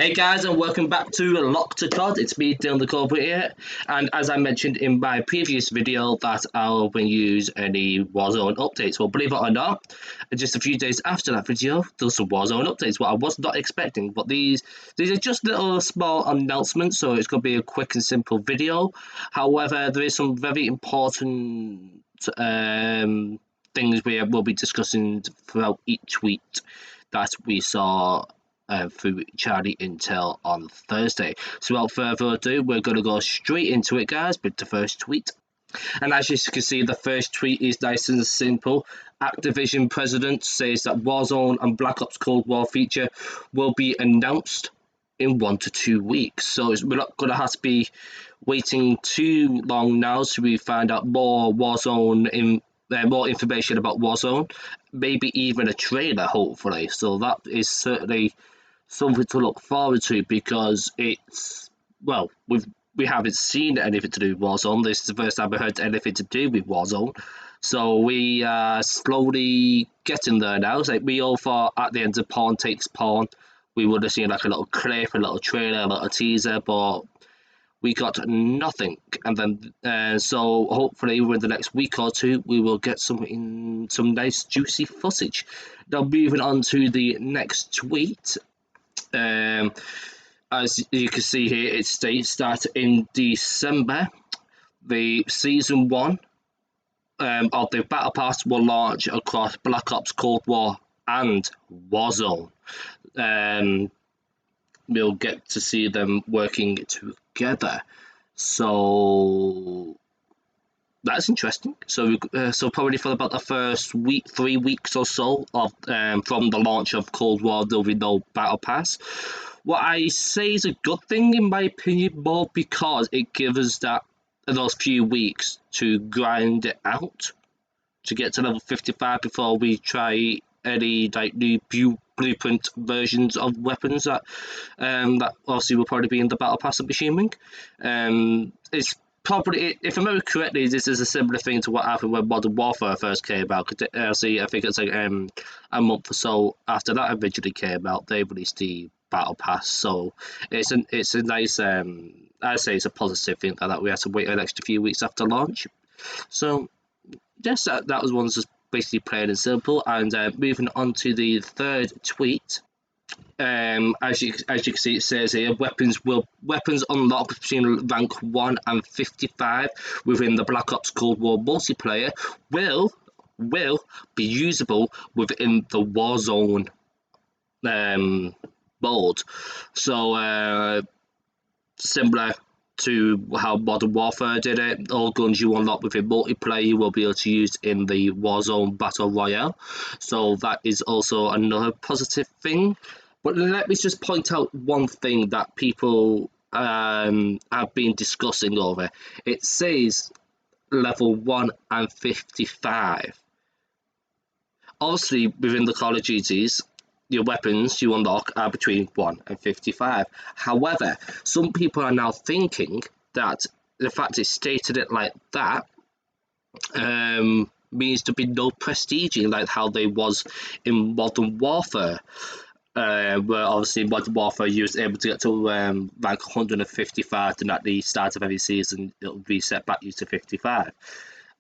Hey guys, and welcome back to Lock to COD. It's me, DylanTheCobra here, and as I mentioned in my previous video that I'll bring you any Warzone updates. Well, believe it or not, just a few days after that video, there's some Warzone updates. What I was not expecting, but these are just little small announcements, so it's going to be a quick and simple video. However, there is some very important things we will be discussing throughout each tweet that we saw through Charlie Intel on Thursday. So without further ado, we're going to go straight into it, guys, with the first tweet. And as you can see, the first tweet is nice and simple. Activision president says that Warzone and Black Ops Cold War feature will be announced in 1 to 2 weeks. So we're not going to have to be waiting too long now to we find out more Warzone more information about Warzone, maybe even a trailer, hopefully. So that is certainly something to look forward to, because it's, well, we haven't seen anything to do with Warzone. This is the first time I heard anything to do with Warzone. So we are slowly getting there now. It's like we all thought at the end of Pawn Takes Pawn, we would have seen like a little clip, a little trailer, a little teaser, but we got nothing. And then, so hopefully within the next week or two, we will get some nice juicy footage. Now moving on to the next tweet. As you can see here, it states that in December, the Season 1 of the Battle Pass will launch across Black Ops Cold War and Warzone. We'll get to see them working together. So that's interesting. So probably for about the first week, 3 weeks or so of from the launch of Cold War, there'll be no Battle Pass. What I say is a good thing in my opinion, more because it gives us those few weeks to grind it out to get to level 55 before we try any like new blueprint versions of weapons that obviously will probably be in the Battle Pass, I'm assuming. It's probably, if I remember correctly, this is a similar thing to what happened when Modern Warfare first came out. I think it's like a month or so after that originally came out, they released the Battle Pass. So it's a nice, I'd say it's a positive thing that we have to wait an extra few weeks after launch. So yes, that was one just basically plain and simple. And moving on to the third tweet. As you can see, it says here, weapons unlocked between rank 1 and 55 within the Black Ops Cold War multiplayer will be usable within the Warzone mode. So similar to how Modern Warfare did it, all guns you unlock within multiplayer you will be able to use in the Warzone Battle Royale. So that is also another positive thing. But let me just point out one thing that people have been discussing over. It says level 1 and 55. Obviously, within the Call of Duties, your weapons you unlock are between 1 and 55. However, some people are now thinking that the fact it stated it like that means to be no prestiging like how they was in Modern Warfare. Where obviously Modern Warfare you was able to get to rank 155, and at the start of every season it'll reset back you to 55.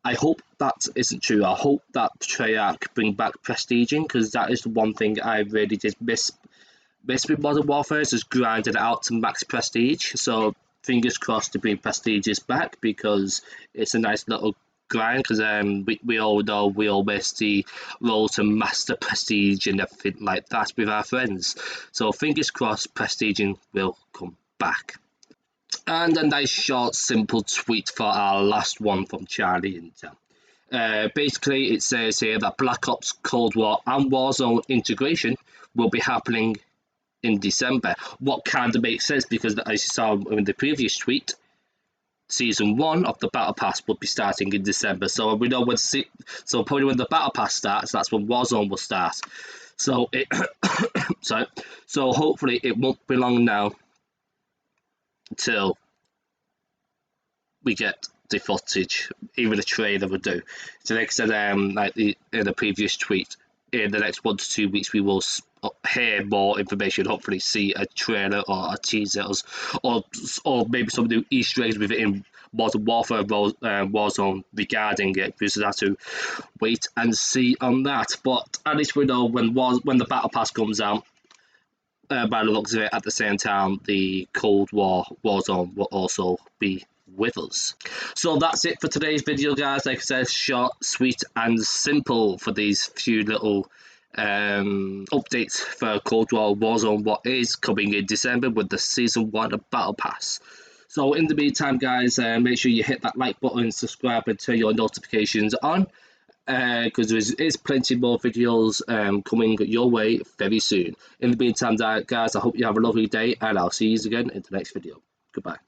I hope that isn't true. I hope that Treyarch bring back prestiging, because that is the one thing I really did miss with Modern Warfare, is just grinding it out to max prestige. So fingers crossed to bring prestiges back, because it's a nice little grind, because we all know we all miss the role to master prestige and everything like that with our friends. So fingers crossed prestiging will come back. And a nice short simple tweet for our last one from Charlie Intel. Basically it says here that Black Ops Cold War and Warzone integration will be happening in December. What kind of makes sense, because as you saw in the previous tweet, Season 1 of the Battle Pass will be starting in December. So we know so probably when the Battle Pass starts, that's when Warzone will start. So so hopefully it won't be long now till we get the footage, even a trailer would do. So like I said, in the previous tweet, in the next 1 to 2 weeks we will hear more information, hopefully see a trailer or a teaser, or maybe some new Easter eggs within Modern Warfare Warzone regarding it. We just have to wait and see on that. But at least we know when the Battle Pass comes out. By the looks of it, at the same time, the Cold War Warzone will also be with us. So that's it for today's video, guys. Like I said, short, sweet, and simple for these few little updates for Cold War Warzone, what is coming in December with the Season 1 of Battle Pass. So in the meantime, guys, make sure you hit that like button, subscribe, and turn your notifications on, because there is plenty more videos coming your way very soon. In the meantime, guys, I hope you have a lovely day, and I'll see you again in the next video. Goodbye.